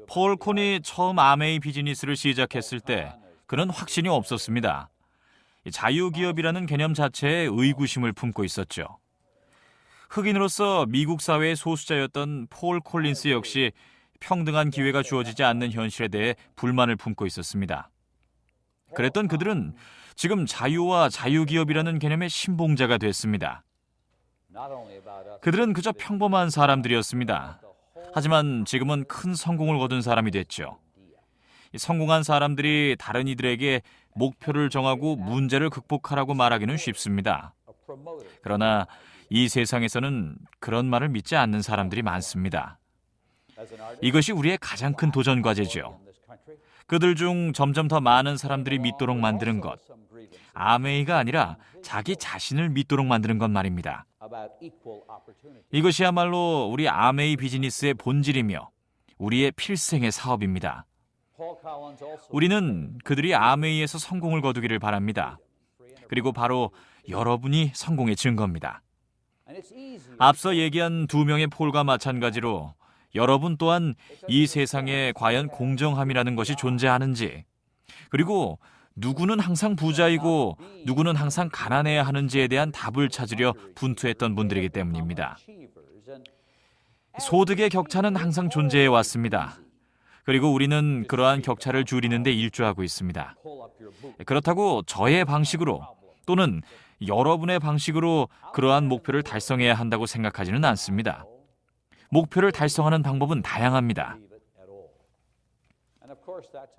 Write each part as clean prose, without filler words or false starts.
폴 콘이 처음 아메이 비즈니스를 시작했을 때 그는 확신이 없었습니다. 자유기업이라는 개념 자체에 의구심을 품고 있었죠. 흑인으로서 미국 사회의 소수자였던 폴 콜린스 역시 평등한 기회가 주어지지 않는 현실에 대해 불만을 품고 있었습니다. 그랬던 그들은 지금 자유와 자유기업이라는 개념의 신봉자가 됐습니다. 그들은 그저 평범한 사람들이었습니다. 하지만 지금은 큰 성공을 거둔 사람이 됐죠. 성공한 사람들이 다른 이들에게 목표를 정하고 문제를 극복하라고 말하기는 쉽습니다. 그러나 이 세상에서는 그런 말을 믿지 않는 사람들이 많습니다. 이것이 우리의 가장 큰 도전 과제죠. 그들 중 점점 더 많은 사람들이 믿도록 만드는 것, 아메이가 아니라 자기 자신을 믿도록 만드는 것 말입니다. 이것이야말로 우리 아메이 비즈니스의 본질이며 우리의 필생의 사업입니다. 우리는 그들이 아메이에서 성공을 거두기를 바랍니다. 그리고 바로 여러분이 성공의 증거입니다. 앞서 얘기한 두 명의 폴과 마찬가지로 여러분 또한 이 세상에 과연 공정함이라는 것이 존재하는지, 그리고 누구는 항상 부자이고 누구는 항상 가난해야 하는지에 대한 답을 찾으려 분투했던 분들이기 때문입니다. 소득의 격차는 항상 존재해 왔습니다. 그리고 우리는 그러한 격차를 줄이는 데 일조하고 있습니다. 그렇다고 저의 방식으로 또는 여러분의 방식으로 그러한 목표를 달성해야 한다고 생각하지는 않습니다. 목표를 달성하는 방법은 다양합니다.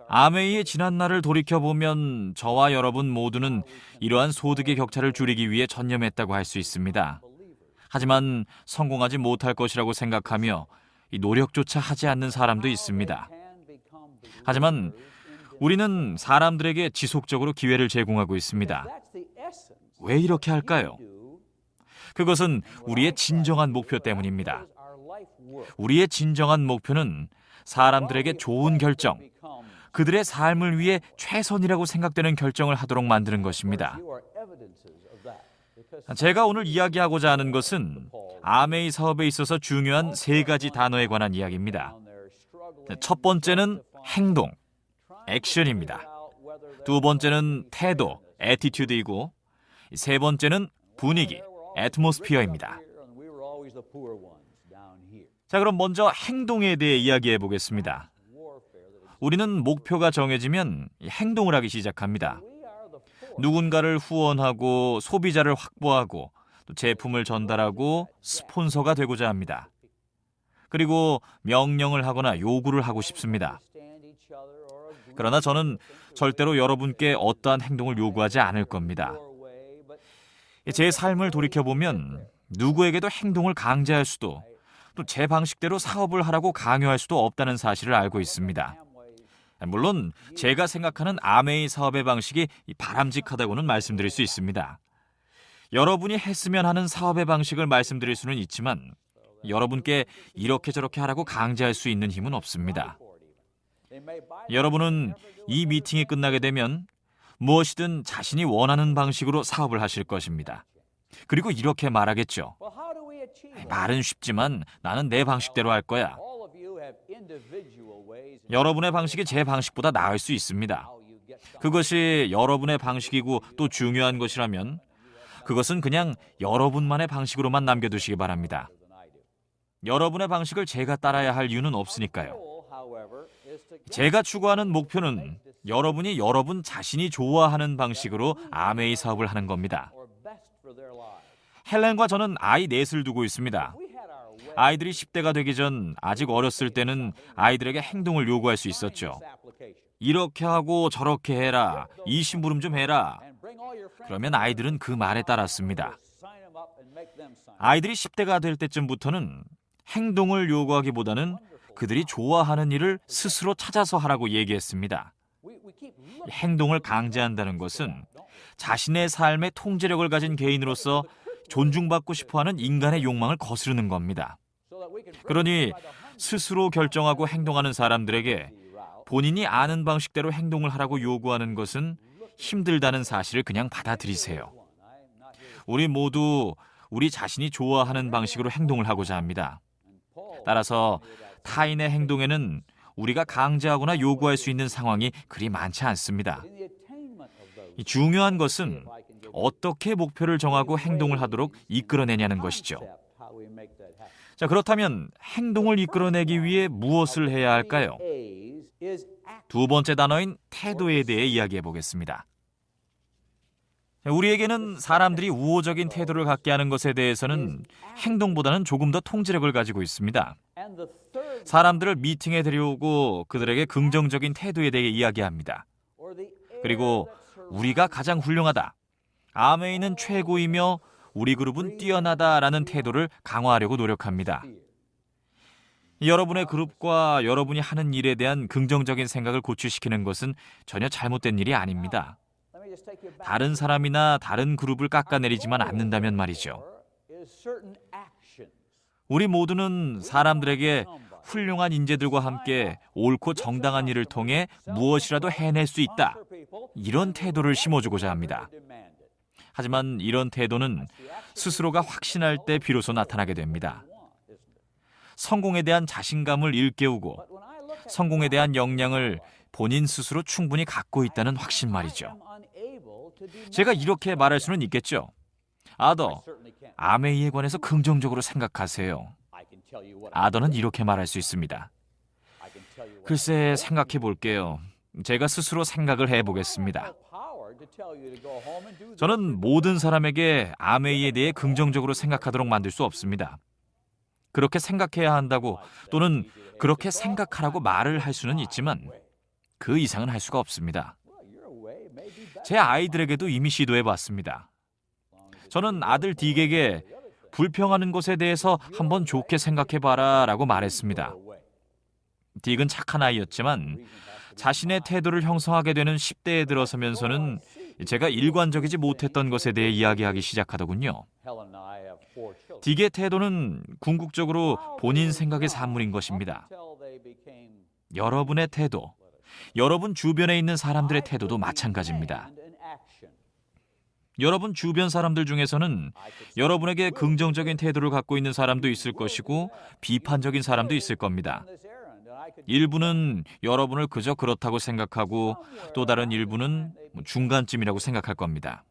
아메이의 지난 날을 돌이켜보면 저와 여러분 모두는 이러한 소득의 격차를 줄이기 위해 전념했다고 할 수 있습니다. 하지만 성공하지 못할 것이라고 생각하며 이 노력조차 하지 않는 사람도 있습니다. 하지만 우리는 사람들에게 지속적으로 기회를 제공하고 있습니다. 왜 이렇게 할까요? 그것은 우리의 진정한 목표 때문입니다. 우리의 진정한 목표는 사람들에게 좋은 결정, 그들의 삶을 위해 최선이라고 생각되는 결정을 하도록 만드는 것입니다. 제가 오늘 이야기하고자 하는 것은 아메이 사업에 있어서 중요한 세 가지 단어에 관한 이야기입니다. 첫 번째는 행동, 액션입니다. 두 번째는 태도, 애티튜드이고, 세 번째는 분위기, 애트모스피어입니다. 자, 그럼 먼저 행동에 대해 이야기해 보겠습니다. 우리는 목표가 정해지면 행동을 하기 시작합니다. 누군가를 후원하고 소비자를 확보하고 또 제품을 전달하고 스폰서가 되고자 합니다. 그리고 명령을 하거나 요구를 하고 싶습니다. 그러나 저는 절대로 여러분께 어떠한 행동을 요구하지 않을 겁니다. 제 삶을 돌이켜보면 누구에게도 행동을 강제할 수도 또 제 방식대로 사업을 하라고 강요할 수도 없다는 사실을 알고 있습니다. 물론 제가 생각하는 아메이 사업의 방식이 바람직하다고는 말씀드릴 수 있습니다. 여러분이 했으면 하는 사업의 방식을 말씀드릴 수는 있지만 여러분께 이렇게 저렇게 하라고 강제할 수 있는 힘은 없습니다. 여러분은 이 미팅이 끝나게 되면 무엇이든 자신이 원하는 방식으로 사업을 하실 것입니다. 그리고 이렇게 말하겠죠. 말은 쉽지만 나는 내 방식대로 할 거야. 여러분의 방식이 제 방식보다 나을 수 있습니다. 그것이 여러분의 방식이고 또 중요한 것이라면 그것은 그냥 여러분만의 방식으로만 남겨두시기 바랍니다. 여러분의 방식을 제가 따라야 할 이유는 없으니까요. 제가 추구하는 목표는 여러분이 여러분 자신이 좋아하는 방식으로 아메이 사업을 하는 겁니다. 헬렌과 저는 아이 넷을 두고 있습니다. 아이들이 10대가 되기 전 아직 어렸을 때는 아이들에게 행동을 요구할 수 있었죠. 이렇게 하고 저렇게 해라, 이 심부름 좀 해라. 그러면 아이들은 그 말에 따랐습니다. 아이들이 10대가 될 때쯤부터는 행동을 요구하기보다는 그들이 좋아하는 일을 스스로 찾아서 하라고 얘기했습니다. 행동을 강제한다는 것은 자신의 삶의 통제력을 가진 개인으로서 존중받고 싶어하는 인간의 욕망을 거스르는 겁니다. 그러니 스스로 결정하고 행동하는 사람들에게 본인이 아는 방식대로 행동을 하라고 요구하는 것은 힘들다는 사실을 그냥 받아들이세요. 우리 모두 우리 자신이 좋아하는 방식으로 행동을 하고자 합니다. 따라서 타인의 행동에는 우리가 강제하거나 요구할 수 있는 상황이 그리 많지 않습니다. 중요한 것은 어떻게 목표를 정하고 행동을 하도록 이끌어내냐는 것이죠. 자, 그렇다면 행동을 이끌어내기 위해 무엇을 해야 할까요? 두 번째 단어인 태도에 대해 이야기해 보겠습니다. 우리에게는 사람들이 우호적인 태도를 갖게 하는 것에 대해서는 행동보다는 조금 더 통제력을 가지고 있습니다. 사람들을 미팅에 데려오고 그들에게 긍정적인 태도에 대해 이야기합니다. 그리고 우리가 가장 훌륭하다, 아메이는 최고이며 우리 그룹은 뛰어나다라는 태도를 강화하려고 노력합니다. 여러분의 그룹과 여러분이 하는 일에 대한 긍정적인 생각을 고취시키는 것은 전혀 잘못된 일이 아닙니다. 다른 사람이나 다른 그룹을 깎아내리지만 않는다면 말이죠. 우리 모두는 사람들에게 훌륭한 인재들과 함께 옳고 정당한 일을 통해 무엇이라도 해낼 수 있다, 이런 태도를 심어주고자 합니다. 하지만 이런 태도는 스스로가 확신할 때 비로소 나타나게 됩니다. 성공에 대한 자신감을 일깨우고 성공에 대한 역량을 본인 스스로 충분히 갖고 있다는 확신 말이죠. 제가 이렇게 말할 수는 있겠죠. 아더, 아메이에 관해서 긍정적으로 생각하세요. 아더는 이렇게 말할 수 있습니다. 글쎄, 생각해 볼게요. 제가 스스로 생각을 해보겠습니다. 저는 모든 사람에게 아메이에 대해 긍정적으로 생각하도록 만들 수 없습니다. 그렇게 생각해야 한다고 또는 그렇게 생각하라고 말을 할 수는 있지만 그 이상은 할 수가 없습니다. 제 아이들에게도 이미 시도해봤습니다. 저는 아들 딕에게 불평하는 것에 대해서 한번 좋게 생각해봐라 라고 말했습니다. 딕은 착한 아이였지만 자신의 태도를 형성하게 되는 10대에 들어서면서는 제가 일관적이지 못했던 것에 대해 이야기하기 시작하더군요. 딕의 태도는 궁극적으로 본인 생각의 산물인 것입니다. 여러분의 태도, 여러분 주변에 있는 사람들의 태도도 마찬가지입니다. 여러분 주변 사람들 중에서는 여러분에게 긍정적인 태도를 갖고 있는 사람도 있을 것이고 비판적인 사람도 있을 겁니다. 일부는 여러분을 그저 그렇다고 생각하고 또 다른 일부는 중간쯤이라고 생각할 겁니다.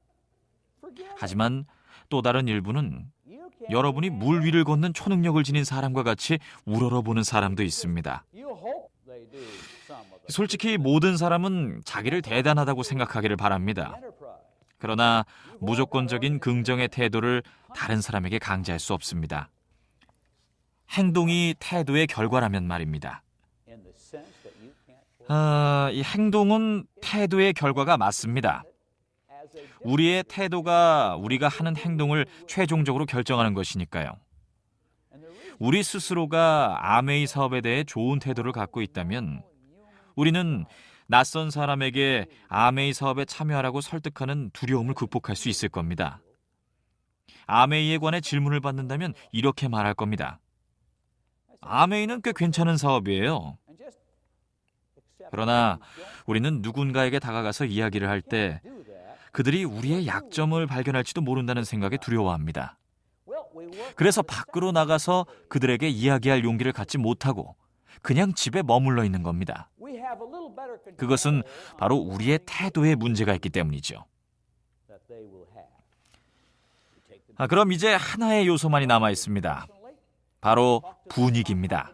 하지만 또 다른 일부는 여러분이 물 위를 걷는 초능력을 지닌 사람과 같이 우러러보는 사람도 있습니다. 솔직히 모든 사람은 자기를 대단하다고 생각하기를 바랍니다. 그러나 무조건적인 긍정의 태도를 다른 사람에게 강제할 수 없습니다. 행동이 태도의 결과라면 말입니다. 이 행동은 태도의 결과가 맞습니다. 우리의 태도가 우리가 하는 행동을 최종적으로 결정하는 것이니까요. 우리 스스로가 아메이 사업에 대해 좋은 태도를 갖고 있다면 우리는 낯선 사람에게 아메이 사업에 참여하라고 설득하는 두려움을 극복할 수 있을 겁니다. 아메이에 관해 질문을 받는다면 이렇게 말할 겁니다. 아메이는 꽤 괜찮은 사업이에요. 그러나 우리는 누군가에게 다가가서 이야기를 할 때 그들이 우리의 약점을 발견할지도 모른다는 생각에 두려워합니다. 그래서 밖으로 나가서 그들에게 이야기할 용기를 갖지 못하고 그냥 집에 머물러 있는 겁니다. 그것은 바로 우리의 태도에 문제가 있기 때문이죠. 그럼 이제 하나의 요소만이 남아 있습니다. 바로 분위기입니다.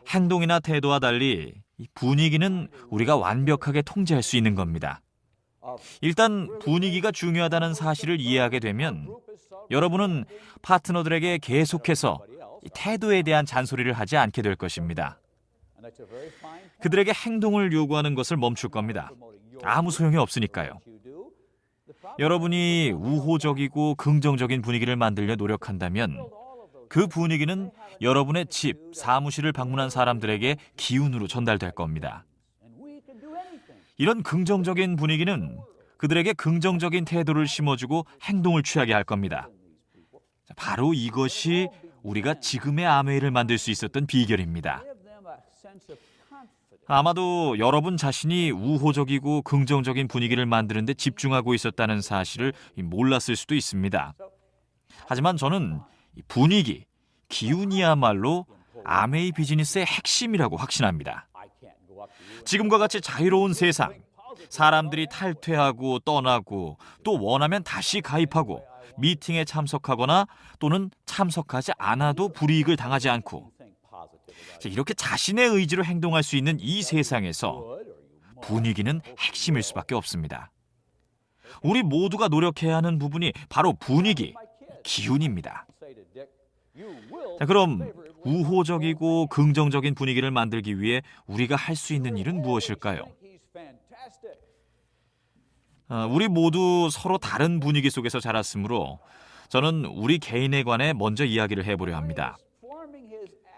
행동이나 태도와 달리 분위기는 우리가 완벽하게 통제할 수 있는 겁니다. 일단 분위기가 중요하다는 사실을 이해하게 되면 여러분은 파트너들에게 계속해서 태도에 대한 잔소리를 하지 않게 될 것입니다. 그들에게 행동을 요구하는 것을 멈출 겁니다. 아무 소용이 없으니까요. 여러분이 우호적이고 긍정적인 분위기를 만들려 노력한다면 그 분위기는 여러분의 집, 사무실을 방문한 사람들에게 기운으로 전달될 겁니다. 이런 긍정적인 분위기는 그들에게 긍정적인 태도를 심어주고 행동을 취하게 할 겁니다. 바로 이것이 우리가 지금의 아메이를 만들 수 있었던 비결입니다. 아마도 여러분 자신이 우호적이고 긍정적인 분위기를 만드는 데 집중하고 있었다는 사실을 몰랐을 수도 있습니다. 하지만 저는 분위기, 기운이야말로 아메이 비즈니스의 핵심이라고 확신합니다. 지금과 같이 자유로운 세상, 사람들이 탈퇴하고 떠나고 또 원하면 다시 가입하고 미팅에 참석하거나 또는 참석하지 않아도 불이익을 당하지 않고 이렇게 자신의 의지로 행동할 수 있는 이 세상에서 분위기는 핵심일 수밖에 없습니다. 우리 모두가 노력해야 하는 부분이 바로 분위기, 기운입니다. 자, 그럼 우호적이고 긍정적인 분위기를 만들기 위해 우리가 할 수 있는 일은 무엇일까요? 우리 모두 서로 다른 분위기 속에서 자랐으므로 저는 우리 개인에 관해 먼저 이야기를 해보려 합니다.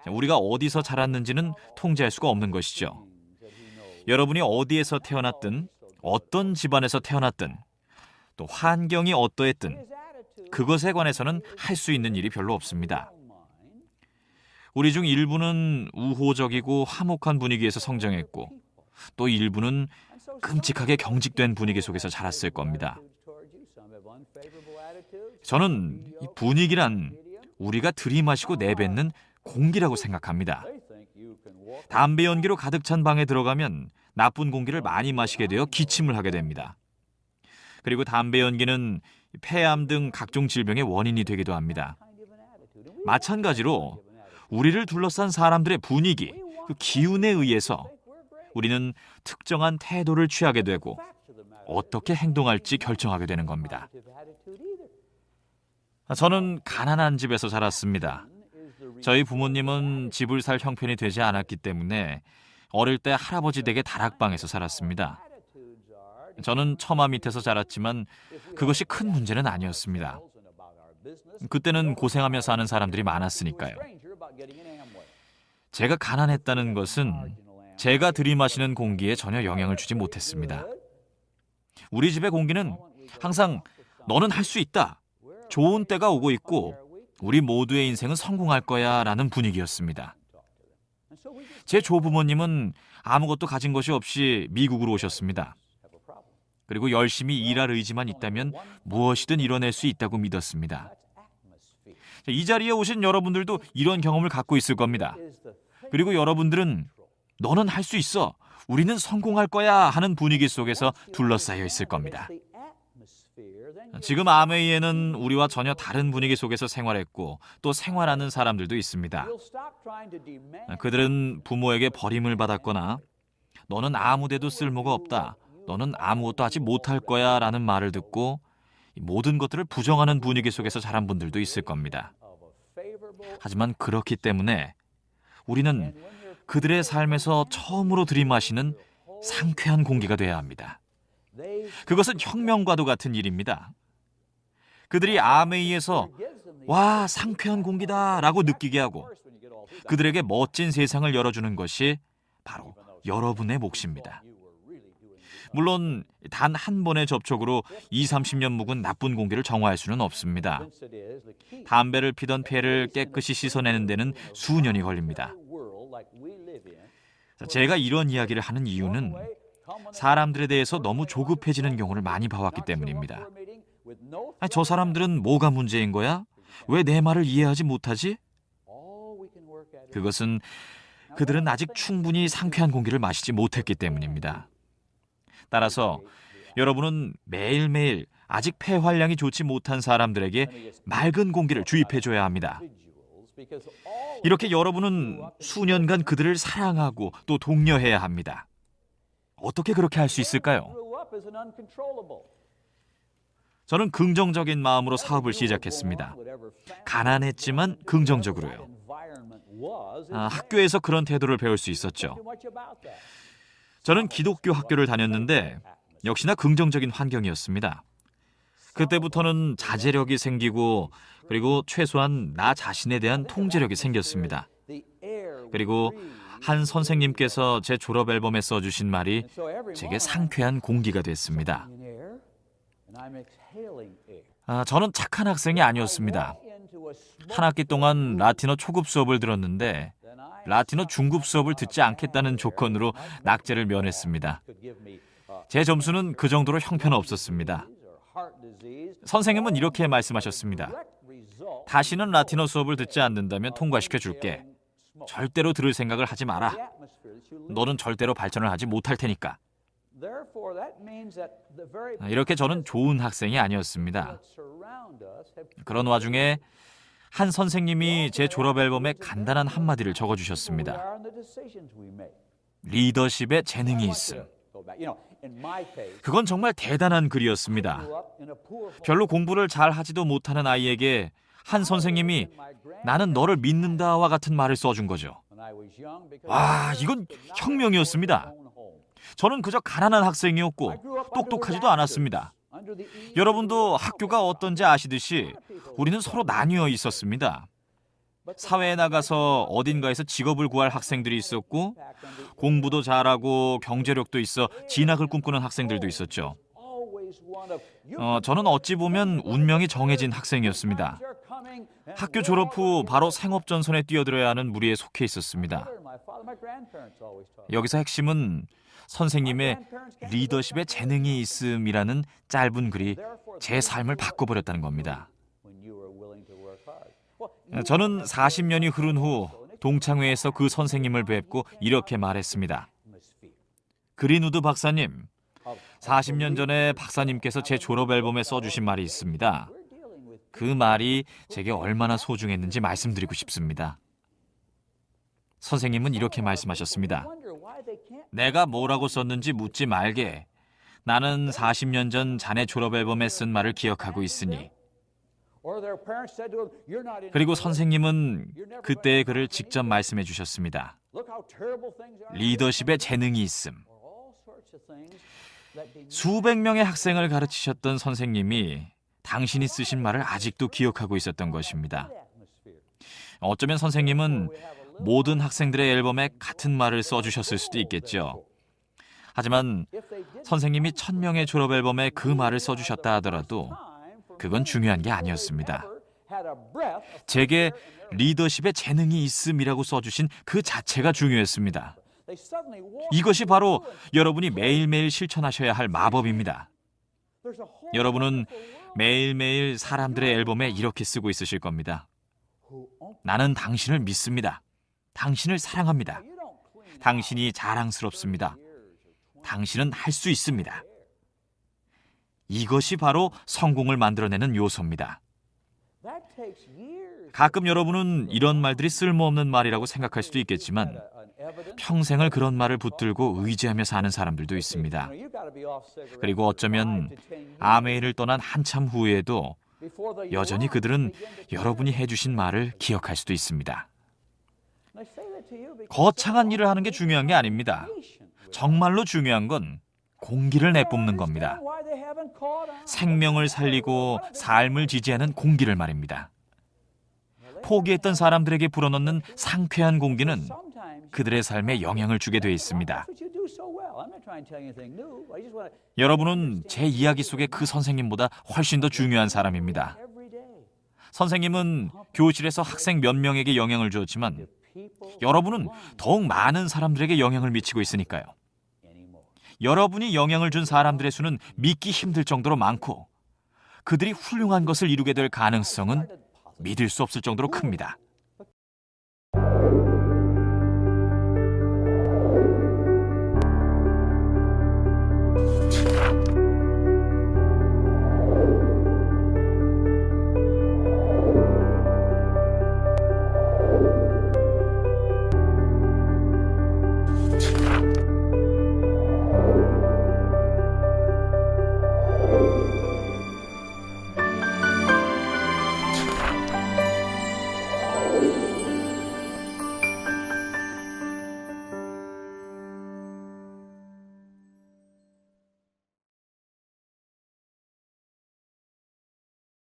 우리가 어디서 자랐는지는 통제할 수가 없는 것이죠. 여러분이 어디에서 태어났든 어떤 집안에서 태어났든 또 환경이 어떠했든 그것에 관해서는 할 수 있는 일이 별로 없습니다. 우리 중 일부는 우호적이고 화목한 분위기에서 성장했고 또 일부는 끔찍하게 경직된 분위기 속에서 자랐을 겁니다. 저는 이 분위기란 우리가 들이마시고 내뱉는 공기라고 생각합니다. 담배 연기로 가득 찬 방에 들어가면 나쁜 공기를 많이 마시게 되어 기침을 하게 됩니다. 그리고 담배 연기는 폐암 등 각종 질병의 원인이 되기도 합니다. 마찬가지로 우리를 둘러싼 사람들의 분위기, 그 기운에 의해서 우리는 특정한 태도를 취하게 되고 어떻게 행동할지 결정하게 되는 겁니다. 저는 가난한 집에서 자랐습니다. 저희 부모님은 집을 살 형편이 되지 않았기 때문에 어릴 때 할아버지 댁의 다락방에서 살았습니다. 저는 처마 밑에서 자랐지만 그것이 큰 문제는 아니었습니다. 그때는 고생하며 사는 사람들이 많았으니까요. 제가 가난했다는 것은 제가 들이마시는 공기에 전혀 영향을 주지 못했습니다. 우리 집의 공기는 항상 너는 할 수 있다, 좋은 때가 오고 있고 우리 모두의 인생은 성공할 거야 라는 분위기였습니다. 제 조부모님은 아무것도 가진 것이 없이 미국으로 오셨습니다. 그리고 열심히 일할 의지만 있다면 무엇이든 이뤄낼 수 있다고 믿었습니다. 이 자리에 오신 여러분들도 이런 경험을 갖고 있을 겁니다. 그리고 여러분들은 너는 할 수 있어, 우리는 성공할 거야 하는 분위기 속에서 둘러싸여 있을 겁니다. 지금 아메이에는 우리와 전혀 다른 분위기 속에서 생활했고 또 생활하는 사람들도 있습니다. 그들은 부모에게 버림을 받았거나 너는 아무데도 쓸모가 없다, 너는 아무것도 하지 못할 거야 라는 말을 듣고 모든 것들을 부정하는 분위기 속에서 자란 분들도 있을 겁니다. 하지만 그렇기 때문에 우리는 그들의 삶에서 처음으로 들이마시는 상쾌한 공기가 돼야 합니다. 그것은 혁명과도 같은 일입니다. 그들이 아메이에서 와, 상쾌한 공기다 라고 느끼게 하고 그들에게 멋진 세상을 열어주는 것이 바로 여러분의 몫입니다. 물론 단 한 번의 접촉으로 20-30년 묵은 나쁜 공기를 정화할 수는 없습니다. 담배를 피던 폐를 깨끗이 씻어내는 데는 수년이 걸립니다. 제가 이런 이야기를 하는 이유는 사람들에 대해서 너무 조급해지는 경우를 많이 봐왔기 때문입니다. 저 사람들은 뭐가 문제인 거야? 왜 내 말을 이해하지 못하지? 그것은 그들은 아직 충분히 상쾌한 공기를 마시지 못했기 때문입니다. 따라서 여러분은 매일매일 아직 폐활량이 좋지 못한 사람들에게 맑은 공기를 주입해줘야 합니다. 이렇게 여러분은 수년간 그들을 사랑하고 또 독려해야 합니다. 어떻게 그렇게 할 수 있을까요? 저는 긍정적인 마음으로 사업을 시작했습니다. 가난했지만 긍정적으로요. 학교에서 그런 태도를 배울 수 있었죠. 저는 기독교 학교를 다녔는데 역시나 긍정적인 환경이었습니다. 그때부터는 자제력이 생기고 그리고 최소한 나 자신에 대한 통제력이 생겼습니다. 그리고 한 선생님께서 제 졸업 앨범에 써주신 말이 제게 상쾌한 공기가 됐습니다. 저는 착한 학생이 아니었습니다. 한 학기 동안 라틴어 초급 수업을 들었는데 라틴어 중급 수업을 듣지 않겠다는 조건으로 낙제를 면했습니다. 제 점수는 그 정도로 형편없었습니다. 선생님은 이렇게 말씀하셨습니다. 다시는 라틴어 수업을 듣지 않는다면 통과시켜 줄게. 절대로 들을 생각을 하지 마라. 너는 절대로 발전을 하지 못할 테니까. 이렇게 저는 좋은 학생이 아니었습니다. 그런 와중에 한 선생님이 제 졸업 앨범에 간단한 한마디를 적어주셨습니다. 리더십에 재능이 있음. 그건 정말 대단한 글이었습니다. 별로 공부를 잘 하지도 못하는 아이에게 한 선생님이 나는 너를 믿는다와 같은 말을 써준 거죠. 와, 이건 혁명이었습니다. 저는 그저 가난한 학생이었고 똑똑하지도 않았습니다. 여러분도 학교가 어떤지 아시듯이 우리는 서로 나뉘어 있었습니다. 사회에 나가서 어딘가에서 직업을 구할 학생들이 있었고 공부도 잘하고 경제력도 있어 진학을 꿈꾸는 학생들도 있었죠. 저는 어찌 보면 운명이 정해진 학생이었습니다. 학교 졸업 후 바로 생업전선에 뛰어들어야 하는 무리에 속해 있었습니다. 여기서 핵심은 선생님의 리더십에 재능이 있음이라는 짧은 글이 제 삶을 바꿔버렸다는 겁니다. 저는 40년이 흐른 후 동창회에서 그 선생님을 뵙고 이렇게 말했습니다. 그린우드 박사님, 40년 전에 박사님께서 제 졸업 앨범에 써주신 말이 있습니다. 그 말이 제게 얼마나 소중했는지 말씀드리고 싶습니다. 선생님은 이렇게 말씀하셨습니다. 내가 뭐라고 썼는지 묻지 말게. 나는 40년 전 자네 졸업 앨범에 쓴 말을 기억하고 있으니. 그리고 선생님은 그때의 글을 직접 말씀해 주셨습니다. 리더십에 재능이 있음. 수백 명의 학생을 가르치셨던 선생님이 당신이 쓰신 말을 아직도 기억하고 있었던 것입니다. 어쩌면 선생님은 모든 학생들의 앨범에 같은 말을 써주셨을 수도 있겠죠. 하지만 선생님이 1000명의 졸업 앨범에 그 말을 써주셨다 하더라도 그건 중요한 게 아니었습니다. 제게 리더십에 재능이 있음이라고 써주신 그 자체가 중요했습니다. 이것이 바로 여러분이 매일매일 실천하셔야 할 마법입니다. 여러분은 매일매일 사람들의 앨범에 이렇게 쓰고 있으실 겁니다. 나는 당신을 믿습니다. 당신을 사랑합니다. 당신이 자랑스럽습니다. 당신은 할 수 있습니다. 이것이 바로 성공을 만들어내는 요소입니다. 가끔 여러분은 이런 말들이 쓸모없는 말이라고 생각할 수도 있겠지만 평생을 그런 말을 붙들고 의지하며 사는 사람들도 있습니다. 그리고 어쩌면 아메이를 떠난 한참 후에도 여전히 그들은 여러분이 해주신 말을 기억할 수도 있습니다. 거창한 일을 하는 게 중요한 게 아닙니다. 정말로 중요한 건 공기를 내뿜는 겁니다. 생명을 살리고 삶을 지지하는 공기를 말입니다. 포기했던 사람들에게 불어넣는 상쾌한 공기는 그들의 삶에 영향을 주게 돼 있습니다. 여러분은 제 이야기 속의 그 선생님보다 훨씬 더 중요한 사람입니다. 선생님은 교실에서 학생 몇 명에게 영향을 주었지만 여러분은 더욱 많은 사람들에게 영향을 미치고 있으니까요. 여러분이 영향을 준 사람들의 수는 믿기 힘들 정도로 많고 그들이 훌륭한 것을 이루게 될 가능성은 믿을 수 없을 정도로 큽니다.